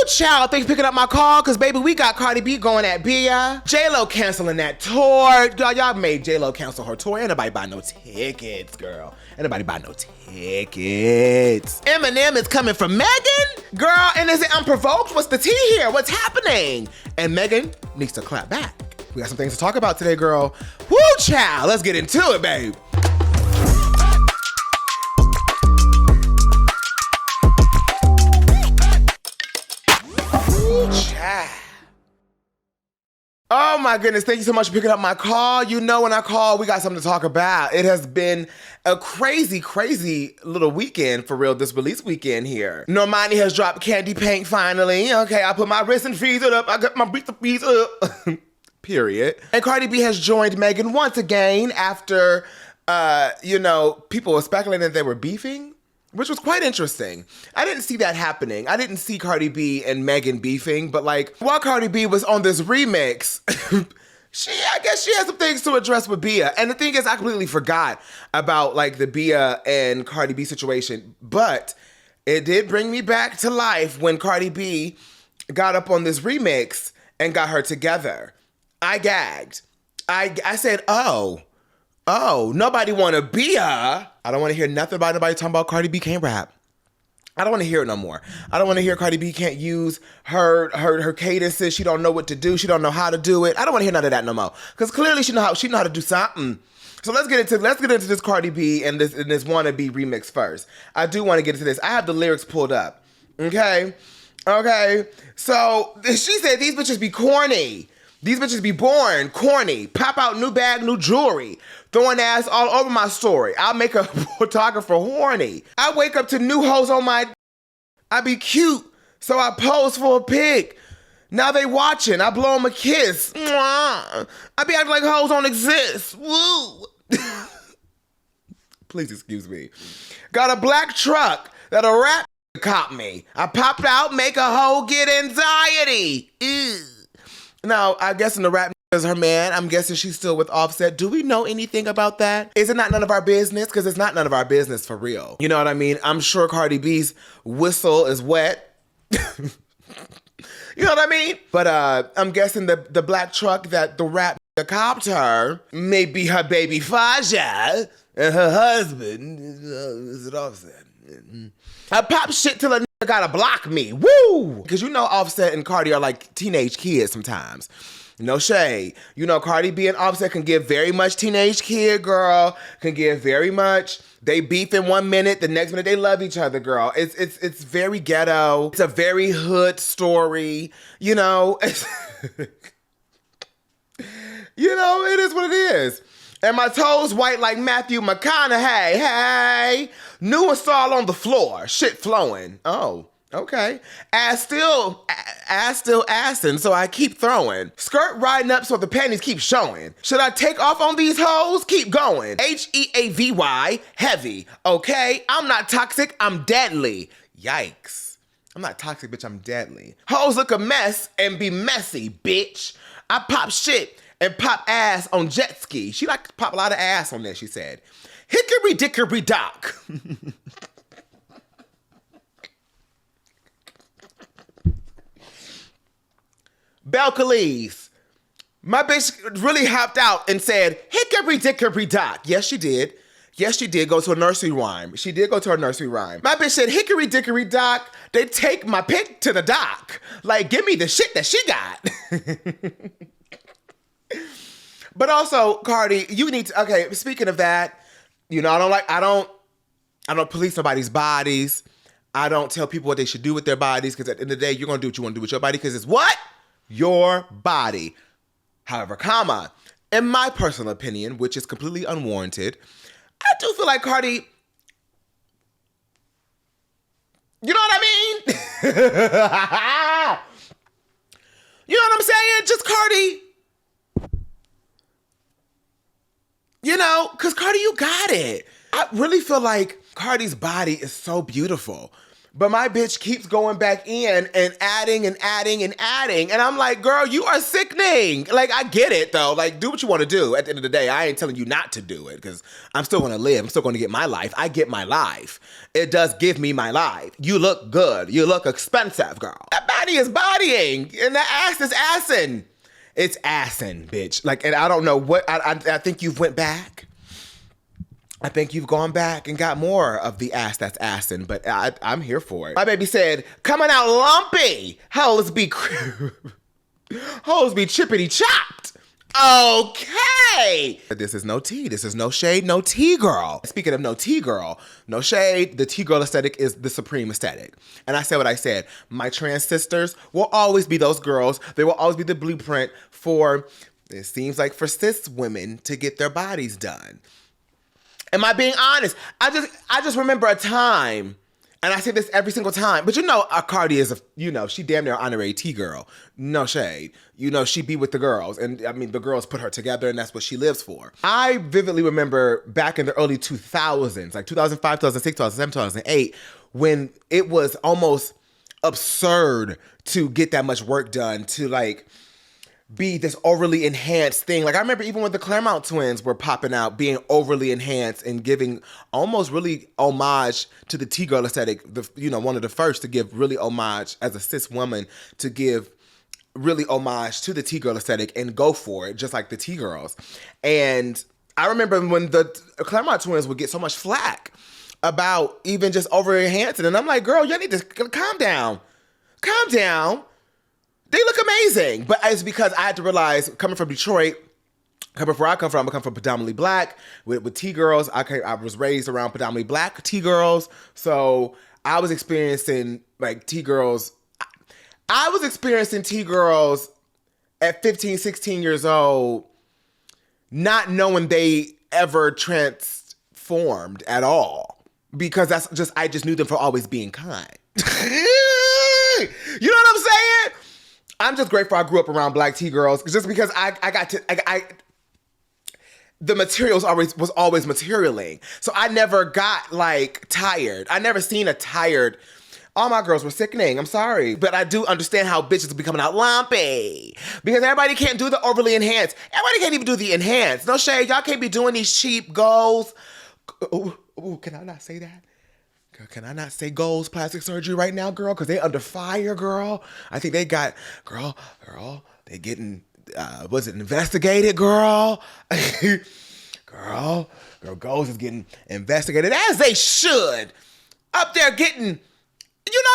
child, thanks for picking up my call, because baby, we got Cardi B going at BIA. J-Lo canceling that tour. Y'all made J-Lo cancel her tour. Ain't nobody buy no tickets, girl. Ain't nobody buy no tickets. Eminem is coming for Megan? Girl, and is it unprovoked? What's the tea here? What's happening? And Megan needs to clap back. We got some things to talk about today, girl. Woo, child, let's get into it, babe. Oh my goodness, thank you so much for picking up my call. You know when I call, we got something to talk about. It has been a crazy, crazy little weekend for real, this release weekend here. Normani has dropped Candy Paint finally. Okay, I put my wrist and freezer up. I got my wrist and freezer up. Period. And Cardi B has joined Megan once again after, people were speculating that they were beefing, which was quite interesting. I didn't see that happening. I didn't see Cardi B and Megan beefing, but like while Cardi B was on this remix, I guess she had some things to address with BIA. And the thing is, I completely forgot about like the BIA and Cardi B situation, but it did bring me back to life when Cardi B got up on this remix and got her together. I gagged. I said, oh, nobody want to BIA. I don't want to hear nothing about nobody talking about Cardi B can't rap. I don't want to hear it no more. I don't want to hear Cardi B can't use her cadences. She don't know what to do. She don't know how to do it. I don't want to hear none of that no more. Because clearly she know how to do something. So let's get into this Cardi B and this wannabe remix first. I do want to get into this. I have the lyrics pulled up. Okay. So she said these bitches be corny. These bitches be born corny. Pop out new bag, new jewelry. Throwing ass all over my story. I'll make a photographer horny. I wake up to new hoes on my... I be cute, so I pose for a pic. Now they watching. I blow them a kiss. Mwah. I be acting like hoes don't exist. Woo. Please excuse me. Got a black truck that a rap cop me. I pop out, make a hoe get anxiety. Ew. Now, I guess in the rap is her man. I'm guessing she's still with Offset. Do we know anything about that? Is it not none of our business? Because it's not none of our business for real. You know what I mean? I'm sure Cardi B's whistle is wet. You know what I mean? But I'm guessing the black truck that the rap copped her may be her baby Faja and her husband is it Offset. I pop shit till a nigga gotta block me. Woo! Because you know Offset and Cardi are like teenage kids sometimes. No shade. You know Cardi B and Offset can give very much teenage kid, girl. Can give very much. They beef in 1 minute, the next minute they love each other, girl. It's very ghetto. It's a very hood story. You know? You know, it is what it is. And my toes white like Matthew McConaughey. Hey, new install on the floor. Shit flowing. Oh, okay. Ass still assing, so I keep throwing. Skirt riding up so the panties keep showing. Should I take off on these hoes? Keep going. HEAVY, heavy. Okay, I'm not toxic, I'm deadly. Yikes. I'm not toxic, bitch, I'm deadly. Hoes look a mess and be messy, bitch. I pop shit and pop ass on jet ski. She like to pop a lot of ass on there, she said. Hickory dickory dock. Belcalis. My bitch really hopped out and said, hickory dickory dock. Yes, she did. Yes, she did go to a nursery rhyme. She did go to a nursery rhyme. My bitch said, hickory dickory dock, they take my pick to the dock. Like, give me the shit that she got. But also, Cardi, you need to, okay, speaking of that, you know, I don't police nobody's bodies. I don't tell people what they should do with their bodies, because at the end of the day, you're going to do what you want to do with your body, because it's what? Your body. However, comma, in my personal opinion, which is completely unwarranted, I do feel like Cardi, you know what I mean? You know what I'm saying? Just Cardi. You know, because Cardi, you got it. I really feel like Cardi's body is so beautiful. But my bitch keeps going back in and adding and adding and adding. And I'm like, girl, you are sickening. Like, I get it, though. Like, do what you want to do. At the end of the day, I ain't telling you not to do it because I'm still going to live. I'm still going to get my life. I get my life. It does give me my life. You look good. You look expensive, girl. That body is bodying. And that ass is assing. It's assing, bitch. Like, and I don't know what, I think you've went back. I think you've gone back and got more of the ass that's assing, but I'm here for it. My baby said, coming out lumpy. Hoes be chippity chopped. Okay. This is no tea. This is no shade, no tea girl. Speaking of no tea girl, no shade, the tea girl aesthetic is the supreme aesthetic. And I said what I said. My trans sisters will always be those girls. They will always be the blueprint for, it seems like for cis women to get their bodies done. Am I being honest? I just remember a time, and I say this every single time, but Cardi is she damn near honorary T-girl. No shade. She be with the girls, and I mean, the girls put her together, and that's what she lives for. I vividly remember back in the early 2000s, like 2005, 2006, 2007, 2008, when it was almost absurd to get that much work done, to like, be this overly enhanced thing. Like I remember even when the Claremont twins were popping out, being overly enhanced and giving almost really homage to the T-girl aesthetic. One of the first to give really homage as a cis woman, to give really homage to the T-girl aesthetic and go for it, just like the T-girls. And I remember when the Claremont twins would get so much flack about even just over enhancing. And I'm like, girl, y'all need to calm down. Calm down. They look amazing, but it's because I had to realize, coming from Detroit, coming from where I come from predominantly black, with T-girls. I was raised around predominantly black T-girls, so I was experiencing like T-girls. I was experiencing T-girls at 15, 16 years old, not knowing they ever transformed at all, because I just knew them for always being kind. You know what I'm saying? I'm just grateful I grew up around black T-girls, just because the materials was always materialing. So I never got like tired. I never seen a tired, all my girls were sickening, I'm sorry. But I do understand how bitches be coming out lumpy, because everybody can't do the overly enhanced. Everybody can't even do the enhanced. No shade, y'all can't be doing these cheap goals. Ooh, can I not say that? Can I not say goals plastic surgery right now, girl? Because they under fire, girl. I think they got, girl, they getting, was it investigated, girl? girl, goals is getting investigated, as they should. Up there getting, you know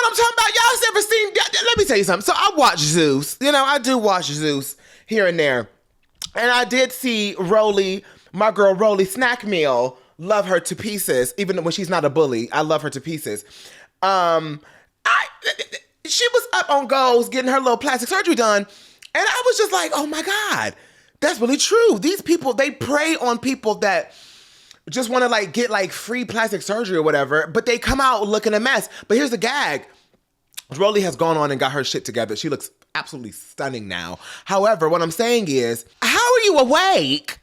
what I'm talking about? Y'all ever seen, let me tell you something. So I watch Zeus. I do watch Zeus here and there. And I did see Rolly, my girl Rolly Snack Meal. Love her to pieces, even when she's not a bully. I love her to pieces. She was up on goals getting her little plastic surgery done, and I was just like, oh my God, that's really true. These people, they prey on people that just want to like get like free plastic surgery or whatever, but they come out looking a mess. But here's the gag. Rolly has gone on and got her shit together. She looks absolutely stunning now. However, what I'm saying is, how are you awake?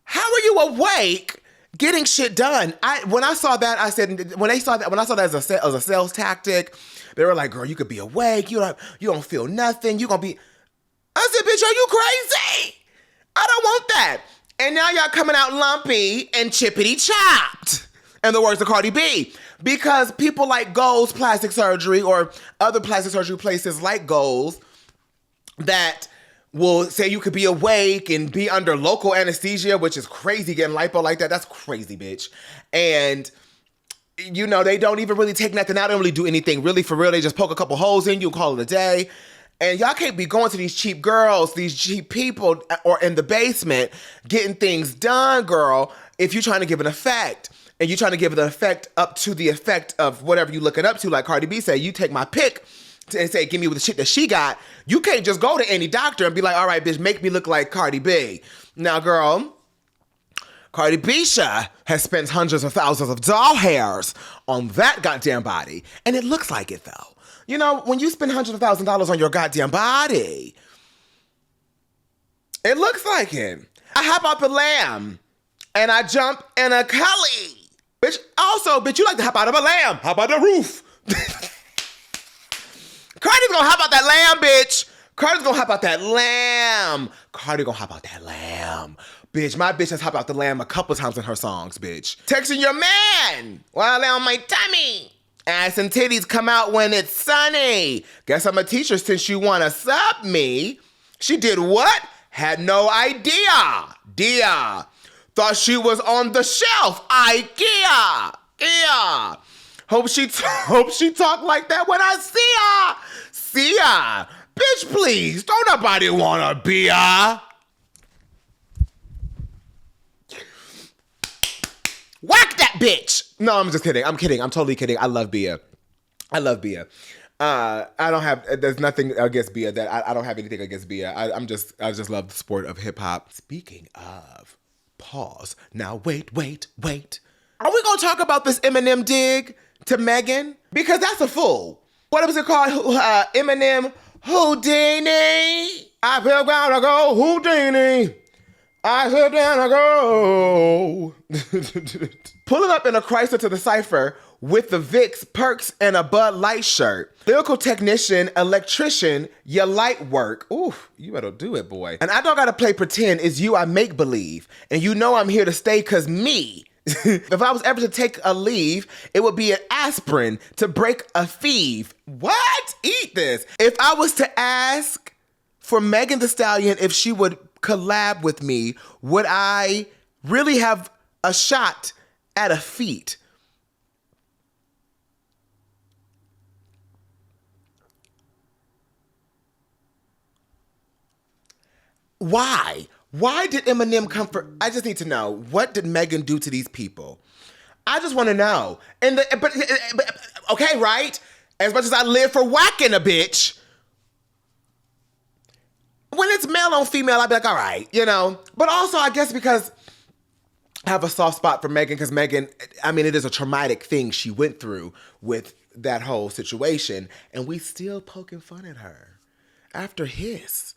How are you awake getting shit done? When I saw that as a sales tactic, they were like, girl, you could be awake. You don't feel nothing. You gonna be. I said, bitch, are you crazy? I don't want that. And now y'all coming out lumpy and chippity chopped, in the words of Cardi B. Because people like Goals Plastic Surgery or other plastic surgery places like Goals that will say you could be awake and be under local anesthesia, which is crazy, getting lipo like that. That's crazy, bitch. And, they don't even really take nothing out. They don't really do anything really for real. They just poke a couple holes in you and call it a day. And y'all can't be going to these cheap girls, these cheap people, or in the basement getting things done, girl, if you're trying to give an effect. And you're trying to give it an effect up to the effect of whatever you're looking up to. Like Cardi B said, you take my pick and say, give me the shit that she got. You can't just go to any doctor and be like, all right, bitch, make me look like Cardi B. Now, girl, Cardi Bisha has spent hundreds of thousands of doll hairs on that goddamn body. And it looks like it, though. When you spend hundreds of thousands of dollars on your goddamn body, it looks like it. I hop up a lamb and I jump in a Kelly. Bitch, also, bitch, you like to hop out of a lamb. Hop out the roof. Cardi's gonna hop out that lamb, bitch. Cardi's gonna hop out that lamb. Cardi gonna hop out that lamb. Bitch, my bitch has hopped out the lamb a couple times in her songs, bitch. Texting your man while I lay on my tummy. Ass and titties come out when it's sunny. Guess I'm a teacher since you wanna sub me. She did what? Had no idea. Dia. Thought she was on the shelf. IKEA. Yeah. Hope she talk like that when I see her. See her. Bitch, please. Don't nobody wanna be her. Whack that bitch. No, I'm just kidding. I'm kidding. I'm totally kidding. I love Bia. There's nothing against Bia that I don't have anything against Bia. I just love the sport of hip hop. Speaking of, pause. Now wait. Are we gonna talk about this Eminem dig to Megan? Because that's a fool. What was it called? Eminem Houdini. I feel down to go Houdini. I feel down to go. Pulling up in a Chrysler to the Cypher with the Vicks, Perks, and a Bud Light shirt. Lyrical technician, electrician, your light work. Oof, you better do it, boy. And I don't gotta play pretend, it's you I make believe. And you know I'm here to stay cause me. If I was ever to take a leave, it would be an aspirin to break a thief. What? Eat this. If I was to ask for Megan Thee Stallion if she would collab with me, would I really have a shot at a feat? Why? Why did Eminem come for? I just need to know. What did Megan do to these people? I just want to know. But okay, right? As much as I live for whacking a bitch, when it's male on female, I'd be like, all right, you know. But also, I guess because I have a soft spot for Megan, because Megan, I mean, it is a traumatic thing she went through with that whole situation, and we still poking fun at her after his.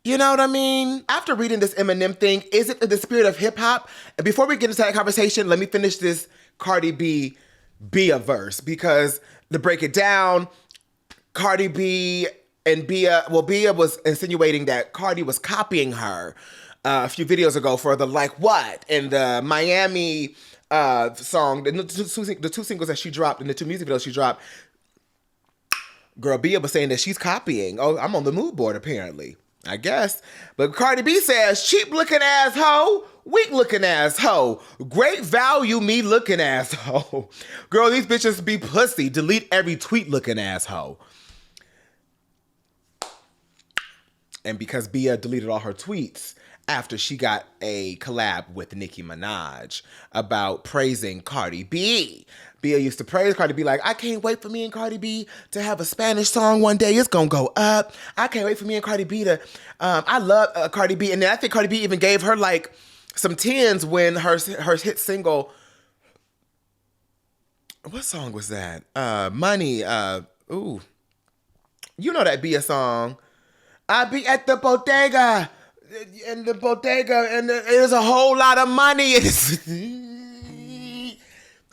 You know what I mean? After reading this Eminem thing, is it the spirit of hip hop? And before we get into that conversation, let me finish this Cardi B BIA verse, because to break it down, Cardi B and BIA, well, BIA was insinuating that Cardi was copying her a few videos ago for the Like What and the Miami song, the two singles that she dropped and the two music videos she dropped. Girl, BIA was saying that she's copying. Oh, I'm on the mood board apparently. I guess. But Cardi B says, cheap looking ass hoe, weak looking ass hoe, great value me looking ass hoe. Girl, these bitches be pussy. Delete every tweet looking ass hoe. And because Bia deleted all her tweets after she got a collab with Nicki Minaj about praising Cardi B. Bia used to praise Cardi B like, I can't wait for me and Cardi B to have a Spanish song one day. It's gonna go up. I can't wait for me and Cardi B to, I love Cardi B. And then I think Cardi B even gave her like some tens when her hit single, what song was that? Money, ooh. You know that Bia song. I be at the bodega, and there's a whole lot of money.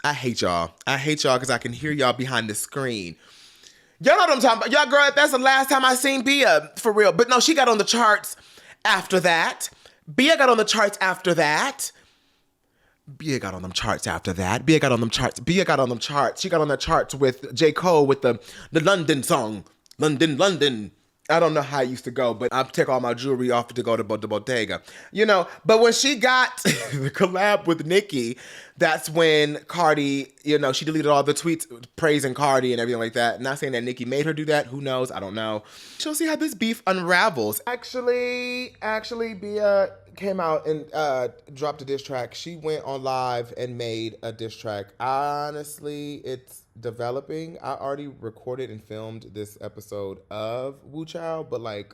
I hate y'all. Because I can hear y'all behind the screen. Y'all know what I'm talking about. Y'all, girl, that's the last time I seen Bia, for real. But no, she got on the charts after that. Bia got on the charts after that. Bia got on them charts after that. Bia got on them charts. She got on the charts with J. Cole with the London song. London. I don't know how it used to go, but I'll take all my jewelry off to go to the bodega. You know, but when she got the collab with Nicki, that's when Cardi, you know, she deleted all the tweets praising Cardi and everything like that. Not saying that Nicki made her do that. Who knows? I don't know. She'll see how this beef unravels. Actually, Bia came out and dropped a diss track. She went on live and made a diss track. Honestly, it's developing. I already recorded and filmed this episode of Woo Chow, but like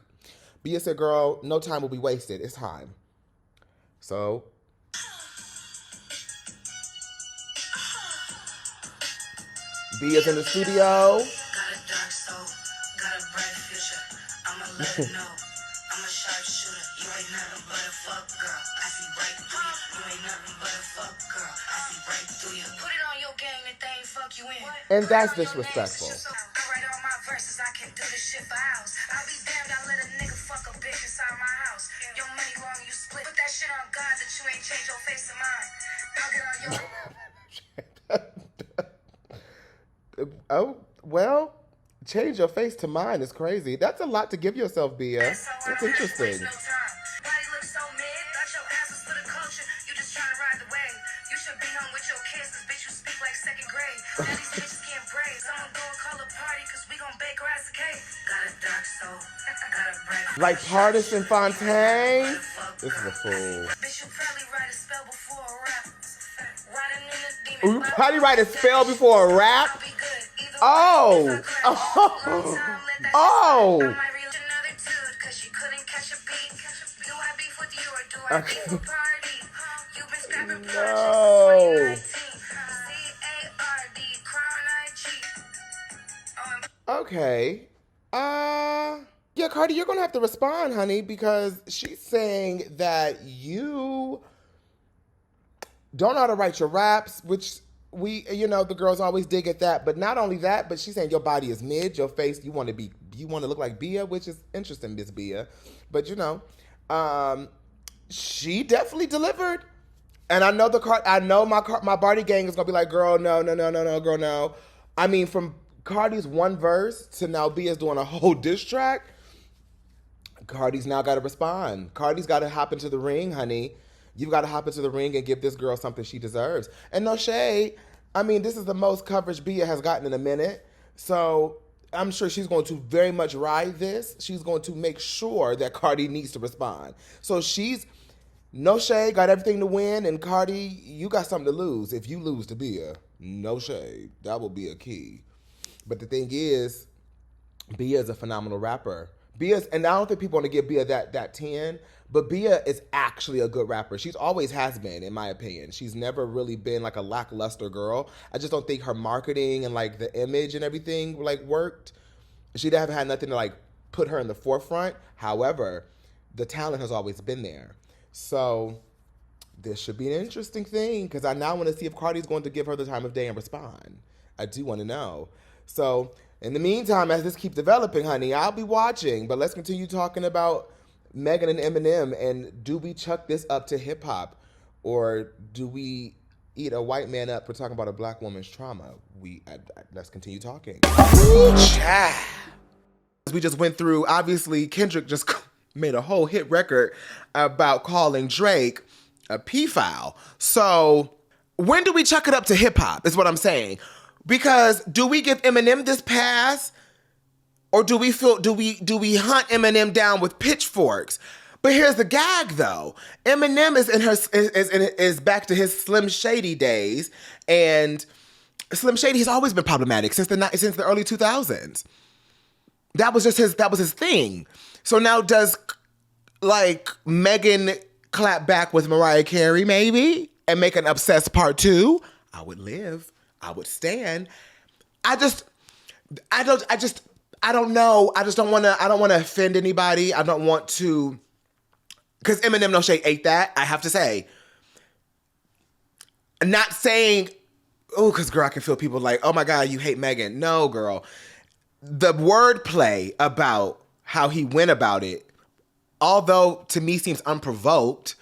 Bia said, girl, no time will be wasted. It's time. So Bia's in the studio. Got a dark soul, got a bright future. I'ma let it know. I'm a sharpshooter. You ain't nothing but a fuck girl. I see right through you. You ain't nothing but a fuck girl. I see right through you. And that's disrespectful. Oh, well, change your face to mine is crazy. That's a lot to give yourself, Bia. That's interesting. Like Partisan Fontaine? This is a fool. You probably write a spell before a rap? Oh! Oh! Oh! Okay. No. Okay. Yeah, Cardi, you're gonna have to respond, honey, because she's saying that you don't know how to write your raps, which the girls always dig at that. But not only that, but she's saying your body is mid, your face, you want to look like Bia, which is interesting, Miss Bia. But she definitely delivered. And I know my Barty gang is gonna be like, girl, no, girl, no. I mean, from Cardi's one verse to now Bia's doing a whole diss track, Cardi's now got to respond. Cardi's got to hop into the ring, honey. You've got to hop into the ring and give this girl something she deserves. And no shade, I mean, this is the most coverage Bia has gotten in a minute. So I'm sure she's going to very much ride this. She's going to make sure that Cardi needs to respond. So she's, no shade, got everything to win. And Cardi, you got something to lose. If you lose to Bia, no shade. That will be a key. But the thing is, Bia is a phenomenal rapper. And I don't think people want to give Bia that 10, but Bia is actually a good rapper. She's always has been, in my opinion. She's never really been like a lackluster girl. I just don't think her marketing and like the image and everything like worked. She'd have had nothing to like put her in the forefront. However, the talent has always been there. So this should be an interesting thing because I now want to see if Cardi's going to give her the time of day and respond. I do want to know. So in the meantime, as this keeps developing, honey, I'll be watching. But let's continue talking about Megan and Eminem. And do we chuck this up to hip hop? Or do we eat a white man up for talking about a black woman's trauma? Let's continue talking. As we just went through, obviously, Kendrick just made a whole hit record about calling Drake a pedophile. So when do we chuck it up to hip hop is what I'm saying. Because do we give Eminem this pass, or do we hunt Eminem down with pitchforks? But here's the gag, though. Eminem is back to his Slim Shady days, and Slim Shady has always been problematic since the early 2000s. That was his thing. So now does like Megan clap back with Mariah Carey maybe and make an Obsessed Part 2? I would live. I would stand. I don't know. I don't want to offend anybody. I don't want to, because Eminem no shade ate that, I have to say. Not saying, because girl, I can feel people like, oh my God, you hate Megan. No, girl. The wordplay about how he went about it, although to me seems unprovoked,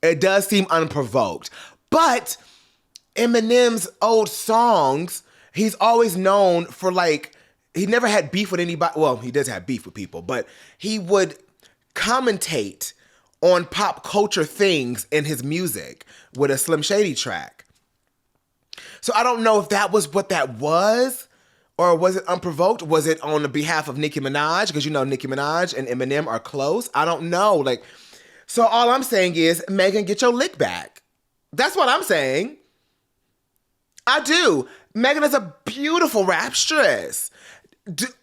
it does seem unprovoked. But Eminem's old songs, he's always known for like, he never had beef with anybody. Well, he does have beef with people, but he would commentate on pop culture things in his music with a Slim Shady track. So I don't know if that was what that was, or was it unprovoked? Was it on the behalf of Nicki Minaj? Because Nicki Minaj and Eminem are close. I don't know. So all I'm saying is, Megan, get your lick back. That's what I'm saying. I do. Megan is a beautiful rapstress.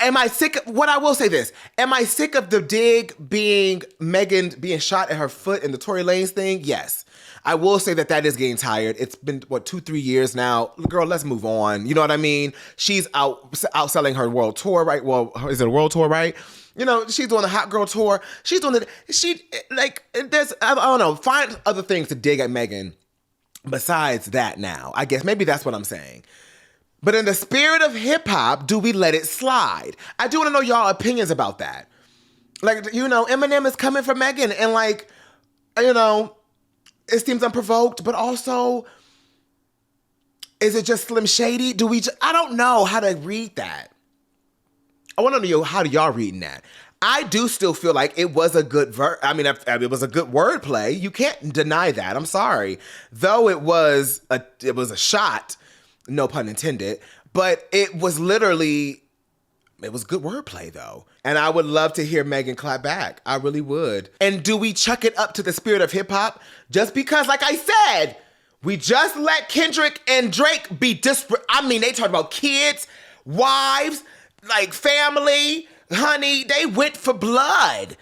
Am I sick? What I will say this. Am I sick of the dig being Megan being shot at her foot in the Tory Lanez thing? Yes. I will say that is getting tired. It's been, 2-3 years now. Girl, let's move on. You know what I mean? She's outselling her world tour, right? Well, is it a world tour, right? She's doing the hot girl tour. She's doing there's, I don't know, find other things to dig at Megan besides that now. I guess maybe that's what I'm saying. But in the spirit of hip hop, do we let it slide? I do want to know y'all opinions about that. Like, you know, Eminem is coming for Megan and like, you know, it seems unprovoked, but also, is it just Slim Shady? I don't know how to read that. I want to know how do y'all reading that? I do still feel like it was a good it was a good wordplay. You can't deny that. I'm sorry. Though it was a shot, no pun intended, but it was good wordplay though. And I would love to hear Megan clap back. I really would. And do we chuck it up to the spirit of hip hop? Just because, like I said, we just let Kendrick and Drake be disparate. I mean, they talked about kids, wives, like family, honey. They went for blood.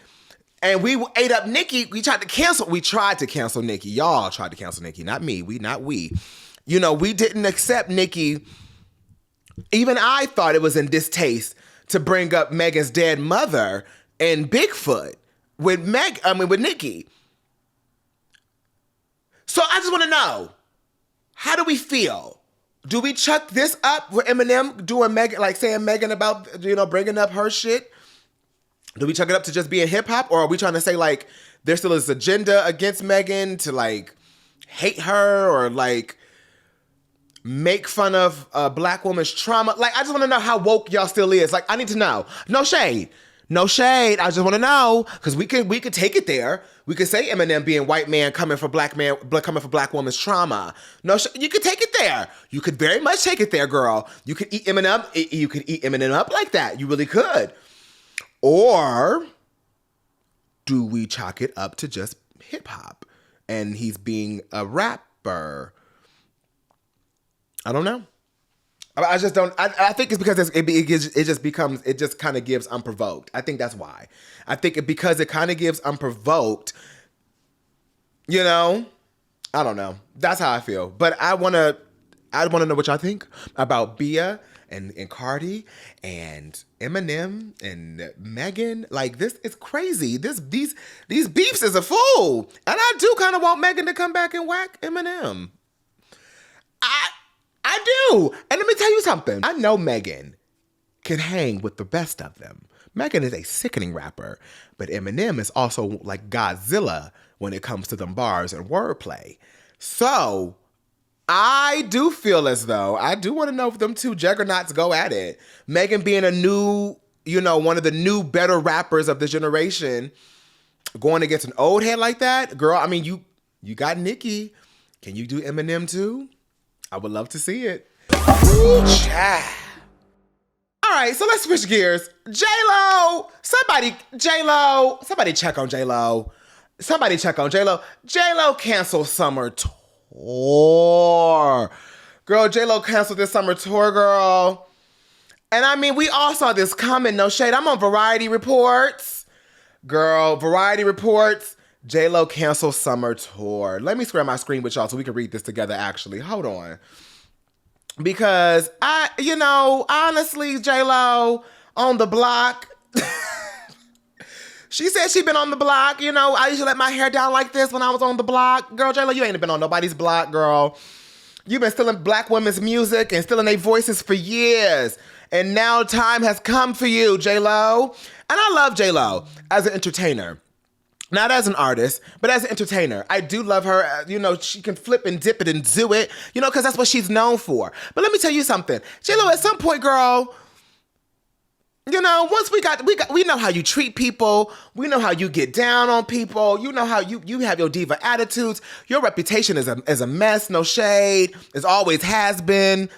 And we ate up Nicki. We tried to cancel Nicki. Y'all tried to cancel Nicki, not me. We. You know, we didn't accept Nicki. Even I thought it was in distaste to bring up Megan's dead mother and Bigfoot with Nicki. So I just want to know, how do we feel? Do we chuck this up with Eminem doing Megan, like saying Megan about, you know, bringing up her shit? Do we chuck it up to just being hip hop? Or are we trying to say like there still is agenda against Megan to like hate her or like make fun of a black woman's trauma? Like, I just want to know how woke y'all still is. Like, I need to know. No shade. I just want to know, because we could take it there. We could say Eminem being white man coming for black woman's trauma. You could take it there. You could very much take it there, girl. You could eat Eminem. You could eat Eminem up like that. You really could. Or do we chalk it up to just hip hop and he's being a rapper? I don't know. I just don't. I think it's because it just kind of gives unprovoked. I think that's why. I think because it kind of gives unprovoked. You know, I don't know. That's how I feel. But I wanna know what y'all think about BIA and Cardi and Eminem and Megan. Like, this is crazy. These beefs is a fool, and I do kind of want Megan to come back and whack Eminem. I do. And let me tell you something. I know Megan can hang with the best of them. Megan is a sickening rapper, but Eminem is also like Godzilla when it comes to them bars and wordplay. So I do feel as though I do want to know if them two juggernauts go at it. Megan being a new, you know, one of the new better rappers of the generation, going against an old head like that, girl. I mean, you got Nicki. Can you do Eminem too? I would love to see it. Ooh, child. All right, so let's switch gears. J-Lo. Somebody check on J-Lo. J-Lo canceled summer tour. Girl, J-Lo canceled this summer tour, girl. And I mean, we all saw this coming, no shade. I'm on Variety Reports. Girl, Variety Reports. J-Lo canceled summer tour. Let me square my screen with y'all so we can read this together, actually. Hold on. Because honestly, J-Lo on the block. She said she been on the block. You know, I used to let my hair down like this when I was on the block. Girl, J-Lo, you ain't been on nobody's block, girl. You've been stealing black women's music and stealing their voices for years. And now time has come for you, J-Lo. And I love J-Lo as an entertainer. Not as an artist, but as an entertainer. I do love her. You know, she can flip and dip it and do it, you know, because that's what she's known for. But let me tell you something. J-Lo, at some point, girl, you know, once we know how you treat people. We know how you get down on people. You know how you have your diva attitudes. Your reputation is a mess, no shade. It always has been.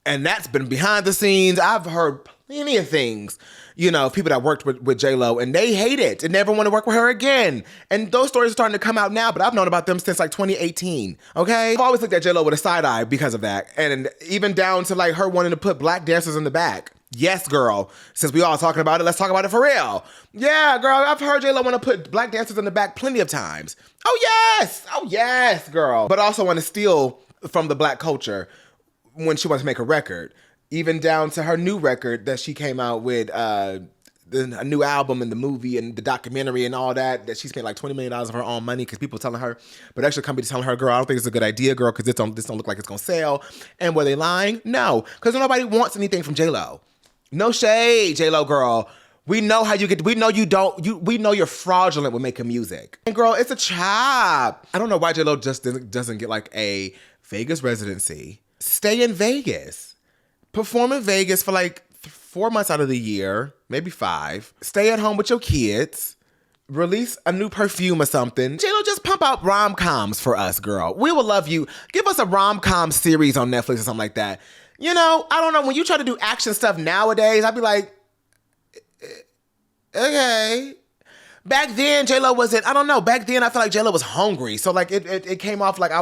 And that's been behind the scenes. I've heard plenty of things, you know, people that worked with J-Lo, and they hate it and never want to work with her again. And those stories are starting to come out now, but I've known about them since like 2018, okay? I've always looked at J-Lo with a side eye because of that. And even down to like her wanting to put black dancers in the back. Yes, girl. Since we all talking about it, let's talk about it for real. Yeah, girl, I've heard J-Lo want to put black dancers in the back plenty of times. Oh yes, girl. But also want to steal from the black culture when she wants to make a record. Even down to her new record that she came out with, a new album and the movie and the documentary and all that she spent like $20 million of her own money because people telling her, but actually companies telling her, girl, I don't think it's a good idea, girl, because this don't look like it's gonna sell. And were they lying? No, because nobody wants anything from J-Lo. No shade, J-Lo girl. We know how you get, we know you don't, we know you're fraudulent with making music. And girl, it's a job. I don't know why J-Lo just doesn't get like a Vegas residency. Stay in Vegas. Perform in Vegas for like 4 months out of the year, maybe 5. Stay at home with your kids. Release a new perfume or something. J-Lo, just pump out rom-coms for us, girl. We will love you. Give us a rom-com series on Netflix or something like that. You know, I don't know. When you try to do action stuff nowadays, I'd be like, okay. Back then, J-Lo wasn't, I don't know. Back then, I feel like J-Lo was hungry. So like it came off like I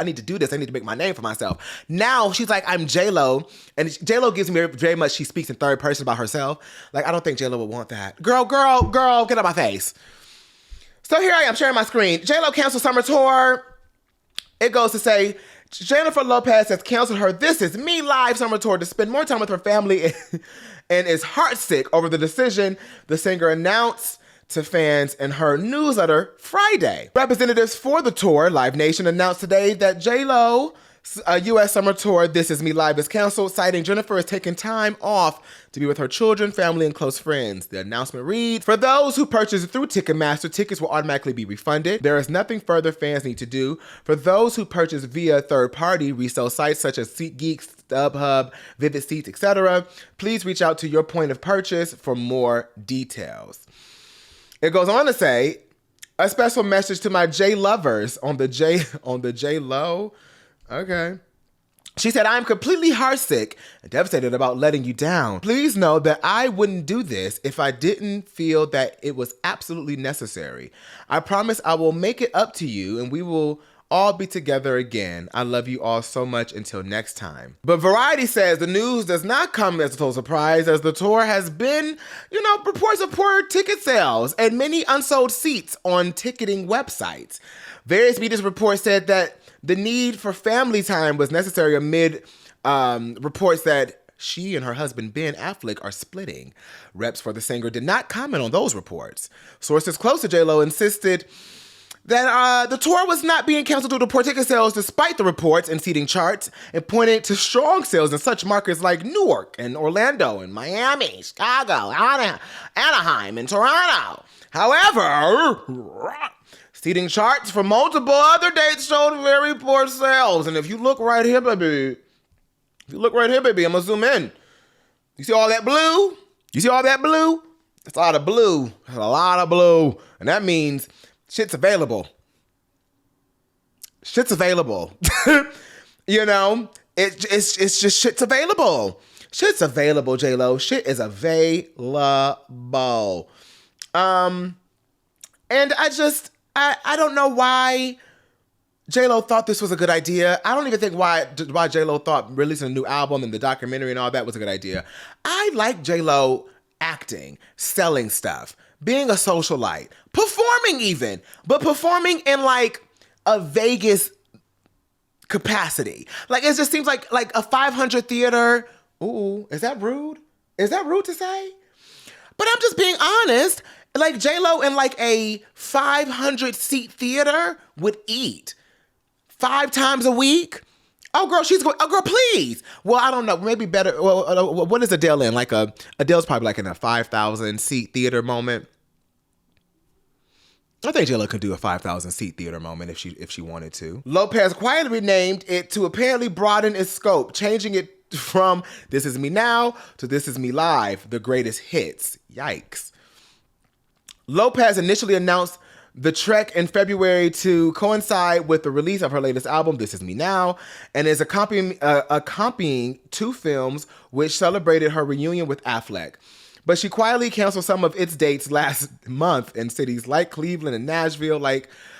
need to do this. I need to make my name for myself. Now she's like, I'm J-Lo. And J-Lo gives me very much, she speaks in third person about herself. Like, I don't think J-Lo would want that. Girl, get out of my face. So here I am sharing my screen. J-Lo canceled summer tour. It goes to say, Jennifer Lopez has canceled her This Is Me Live summer tour to spend more time with her family and is heartsick over the decision the singer announced to fans in her newsletter Friday. Representatives for the tour, Live Nation, announced today that J-Lo U.S. summer tour This Is Me Live is canceled, citing Jennifer is taking time off to be with her children, family, and close friends. The announcement reads, for those who purchase through Ticketmaster, tickets will automatically be refunded. There is nothing further fans need to do. For those who purchase via third-party resale sites such as SeatGeek, StubHub, Vivid Seats, etc., please reach out to your point of purchase for more details. It goes on to say, a special message to my J lovers on the J Lo. Okay. She said, I'm completely heartsick and devastated about letting you down. Please know that I wouldn't do this if I didn't feel that it was absolutely necessary. I promise I will make it up to you and we will all be together again. I love you all so much until next time. But Variety says the news does not come as a total surprise as the tour has been, reports of poor ticket sales and many unsold seats on ticketing websites. Various media reports said that the need for family time was necessary amid reports that she and her husband Ben Affleck are splitting. Reps for the singer did not comment on those reports. Sources close to J-Lo insisted that the tour was not being canceled due to poor ticket sales despite the reports and seating charts, and pointed to strong sales in such markets like Newark and Orlando and Miami, Chicago, Anaheim, and Toronto. However, seating charts for multiple other dates showed very poor sales. And if you look right here, baby, I'm gonna zoom in. You see all that blue? That's a lot of blue. That's a lot of blue. And that means shit's available. It's just available, Shit's available, J-Lo. Shit is available. And I don't know why J-Lo thought this was a good idea. I don't even think why J-Lo thought releasing a new album and the documentary and all that was a good idea. I like J-Lo acting, selling stuff, being a socialite, performing even, but performing in like a Vegas capacity. Like it just seems like a 500 theater. Ooh, is that rude? Is that rude to say? But I'm just being honest. Like J-Lo in like a 500 seat theater would eat 5 times a week. Oh girl, please. Well, I don't know, maybe better. Well, what is Adele in? Like Adele's probably like in a 5,000 seat theater moment. I think J-Lo could do a 5,000 seat theater moment if she wanted to. Lopez quietly renamed it to apparently broaden its scope, changing it from This Is Me Now to This Is Me Live, the greatest hits. Yikes. Lopez initially announced the trek in February to coincide with the release of her latest album, This Is Me Now, and is accompanying 2 films which celebrated her reunion with Affleck. But she quietly canceled some of its dates last month in cities like Cleveland and Nashville,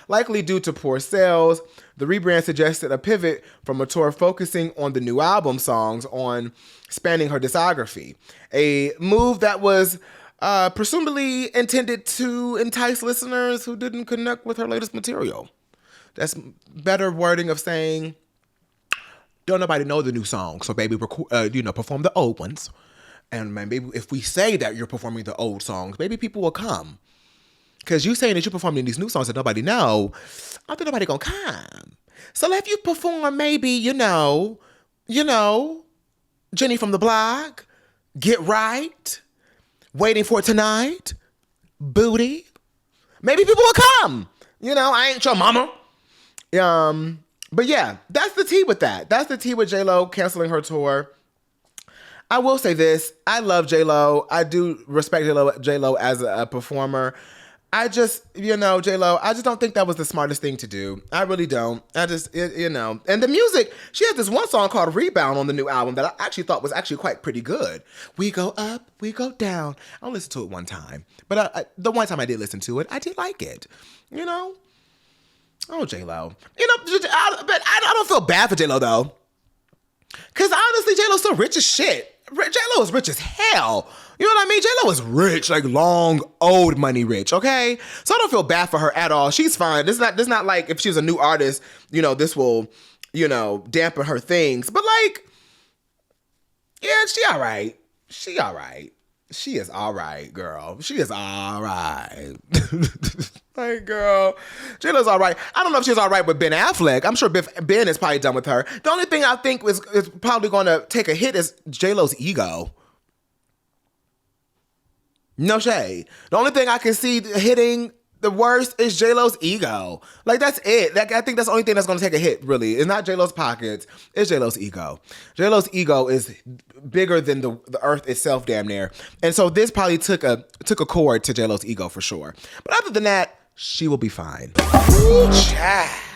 likely due to poor sales. The rebrand suggested a pivot from a tour focusing on the new album songs on spanning her discography, a move that was presumably intended to entice listeners who didn't connect with her latest material. That's better wording of saying, don't nobody know the new song, so baby, perform the old ones. And maybe if we say that you're performing the old songs, maybe people will come. Because you saying that you're performing these new songs that nobody know, I don't think nobody gonna come. So if you perform maybe, you know, Jenny from the Block, Get Right, Waiting for Tonight, Booty, maybe people will come. You know, I ain't your mama. But yeah, that's the tea with that. That's the tea with J-Lo canceling her tour. I will say this. I love J-Lo. I do respect J-Lo as a performer. I just, J-Lo, I just don't think that was the smartest thing to do. I really don't. And the music, she has this one song called Rebound on the new album that I actually thought was actually quite pretty good. We go up, we go down. I listened to it one time. But the one time I did listen to it, I did like it. Oh, J-Lo. But I don't feel bad for J-Lo, though. Because honestly, J-Lo's so rich as shit. J-Lo is rich as hell. You know what I mean? J-Lo is rich, like long, old money rich, okay? So I don't feel bad for her at all. She's fine. This is not like if she was a new artist, this will, dampen her things. But like, yeah, she all right. She all right. She is all right, girl. She is all right. Like, girl, J-Lo's all right. I don't know if she's all right with Ben Affleck. I'm sure Ben is probably done with her. The only thing I think is probably going to take a hit is J-Lo's ego. No shade. The only thing I can see hitting the worst is J-Lo's ego. Like, that's it. Like, I think that's the only thing that's going to take a hit, really. It's not J-Lo's pockets. It's J-Lo's ego. J-Lo's ego is bigger than the earth itself, damn near. And so this probably took a chord to J-Lo's ego for sure. But other than that, she will be fine. Ooh, child.